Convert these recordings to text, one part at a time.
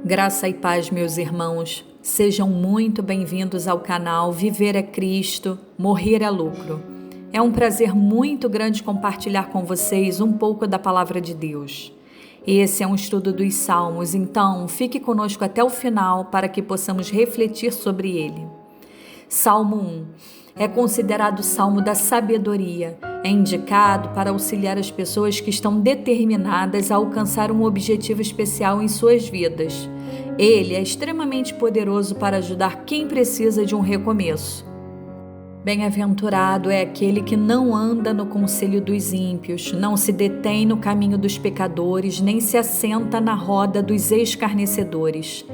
Graça e paz, meus irmãos. Sejam muito bem-vindos ao canal Viver é Cristo, Morrer é Lucro. É um prazer muito grande compartilhar com vocês um pouco da Palavra de Deus. Esse é um estudo dos Salmos, então fique conosco até o final para que possamos refletir sobre ele. Salmo 1. É considerado o Salmo da sabedoria. É indicado para auxiliar as pessoas que estão determinadas a alcançar um objetivo especial em suas vidas. Ele é extremamente poderoso para ajudar quem precisa de um recomeço. Bem-aventurado é aquele que não anda no conselho dos ímpios, não se detém no caminho dos pecadores, nem se assenta na roda dos escarnecedores.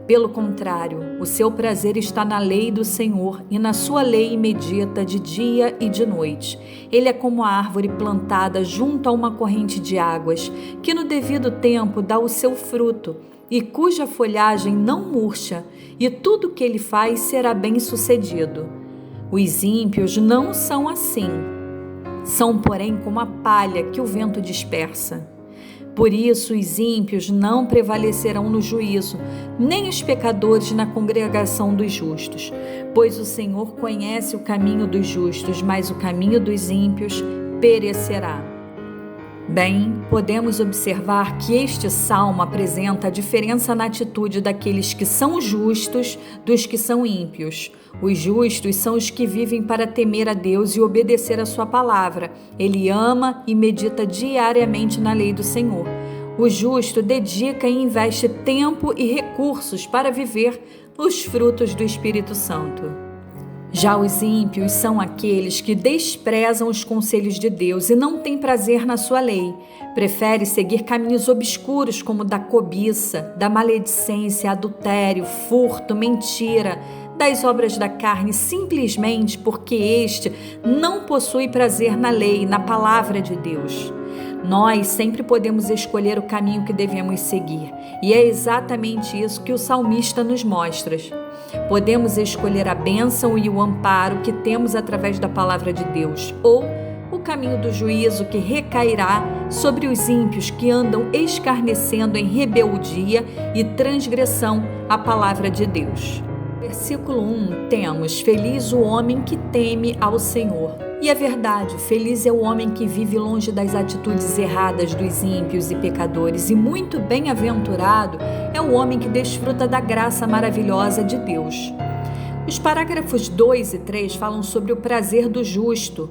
Pelo contrário, o seu prazer está na lei do Senhor e na sua lei medita de dia e de noite. Ele é como a árvore plantada junto a uma corrente de águas, que no devido tempo dá o seu fruto e cuja folhagem não murcha, e tudo o que ele faz será bem-sucedido. Os ímpios não são assim. São, porém, como a palha que o vento dispersa. Por isso, os ímpios não prevalecerão no juízo, nem os pecadores na congregação dos justos. Pois o Senhor conhece o caminho dos justos, mas o caminho dos ímpios perecerá. Bem, podemos observar que este salmo apresenta a diferença na atitude daqueles que são justos dos que são ímpios. Os justos são os que vivem para temer a Deus e obedecer a sua palavra. Ele ama e medita diariamente na lei do Senhor. O justo dedica e investe tempo e recursos para viver os frutos do Espírito Santo. Já os ímpios são aqueles que desprezam os conselhos de Deus e não têm prazer na sua lei. Prefere seguir caminhos obscuros como da cobiça, da maledicência, adultério, furto, mentira, das obras da carne, simplesmente porque este não possui prazer na lei, na palavra de Deus. Nós sempre podemos escolher o caminho que devemos seguir, e é exatamente isso que o salmista nos mostra. Podemos escolher a bênção e o amparo que temos através da palavra de Deus, ou o caminho do juízo que recairá sobre os ímpios que andam escarnecendo em rebeldia e transgressão à palavra de Deus. Versículo 1, temos: feliz o homem que teme ao Senhor. E é verdade, feliz é o homem que vive longe das atitudes erradas dos ímpios e pecadores, e muito bem-aventurado é o homem que desfruta da graça maravilhosa de Deus. Os parágrafos 2 e 3 falam sobre o prazer do justo.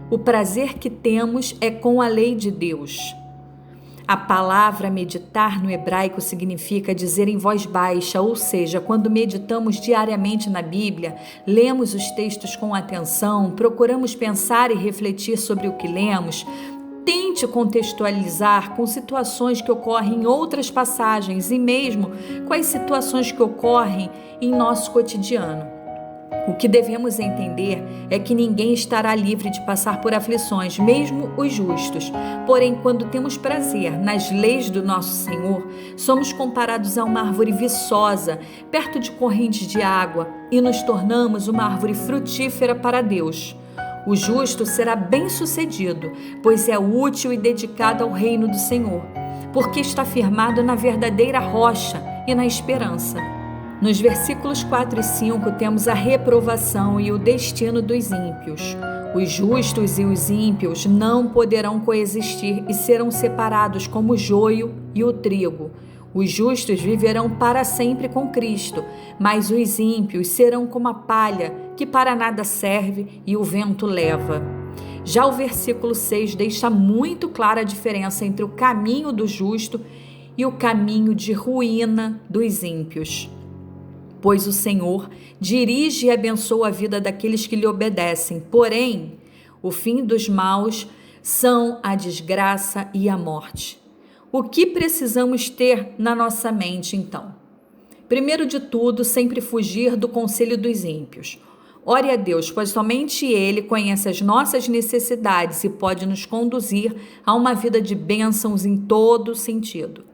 O prazer que temos é com a lei de Deus. A palavra meditar no hebraico significa dizer em voz baixa, ou seja, quando meditamos diariamente na Bíblia, lemos os textos com atenção, procuramos pensar e refletir sobre o que lemos. Tente contextualizar com situações que ocorrem em outras passagens e mesmo com as situações que ocorrem em nosso cotidiano. O que devemos entender é que ninguém estará livre de passar por aflições, mesmo os justos. Porém, quando temos prazer nas leis do nosso Senhor, somos comparados a uma árvore viçosa, perto de correntes de água, e nos tornamos uma árvore frutífera para Deus. O justo será bem-sucedido, pois é útil e dedicado ao reino do Senhor, porque está firmado na verdadeira rocha e na esperança. Nos versículos 4 e 5 temos a reprovação e o destino dos ímpios. Os justos e os ímpios não poderão coexistir e serão separados como o joio e o trigo. Os justos viverão para sempre com Cristo, mas os ímpios serão como a palha que para nada serve e o vento leva. Já o versículo 6 deixa muito clara a diferença entre o caminho do justo e o caminho de ruína dos ímpios. Pois o Senhor dirige e abençoa a vida daqueles que lhe obedecem. Porém, o fim dos maus são a desgraça e a morte. O que precisamos ter na nossa mente, então? Primeiro de tudo, sempre fugir do conselho dos ímpios. Ore a Deus, pois somente Ele conhece as nossas necessidades e pode nos conduzir a uma vida de bênçãos em todo sentido.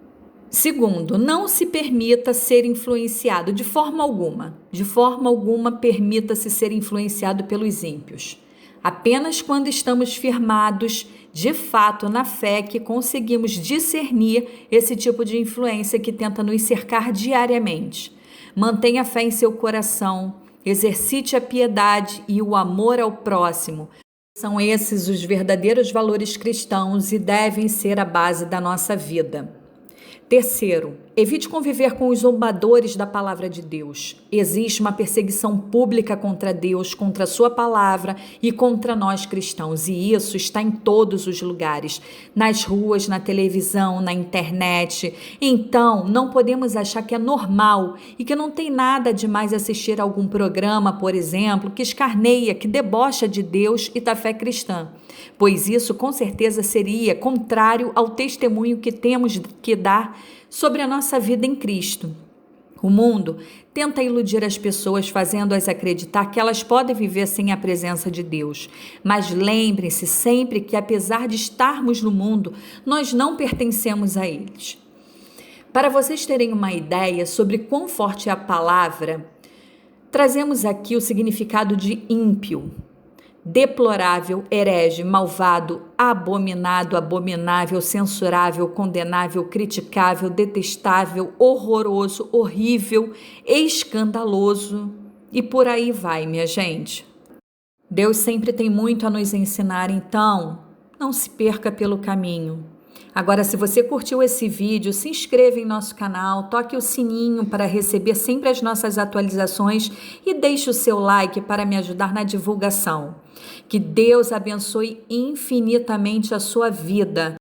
Segundo, não se permita ser influenciado de forma alguma. De forma alguma, permita-se ser influenciado pelos ímpios. Apenas quando estamos firmados de fato na fé que conseguimos discernir esse tipo de influência que tenta nos cercar diariamente. Mantenha a fé em seu coração, exercite a piedade e o amor ao próximo. São esses os verdadeiros valores cristãos e devem ser a base da nossa vida. Terceiro, evite conviver com os zombadores da palavra de Deus. Existe uma perseguição pública contra Deus, contra a sua palavra e contra nós cristãos. E isso está em todos os lugares, nas ruas, na televisão, na internet. Então, não podemos achar que é normal e que não tem nada de mais assistir a algum programa, por exemplo, que escarneia, que debocha de Deus e da fé cristã. Pois isso, com certeza, seria contrário ao testemunho que temos que dar sobre a nossa vida em Cristo. O mundo tenta iludir as pessoas, fazendo-as acreditar que elas podem viver sem a presença de Deus. Mas lembrem-se sempre que, apesar de estarmos no mundo, nós não pertencemos a eles. Para vocês terem uma ideia sobre quão forte é a palavra, trazemos aqui o significado de ímpio. Deplorável, herege, malvado, abominado, abominável, censurável, condenável, criticável, detestável, horroroso, horrível, escandaloso e por aí vai, minha gente. Deus sempre tem muito a nos ensinar, então não se perca pelo caminho. Agora, se você curtiu esse vídeo, se inscreva em nosso canal, toque o sininho para receber sempre as nossas atualizações e deixe o seu like para me ajudar na divulgação. Que Deus abençoe infinitamente a sua vida.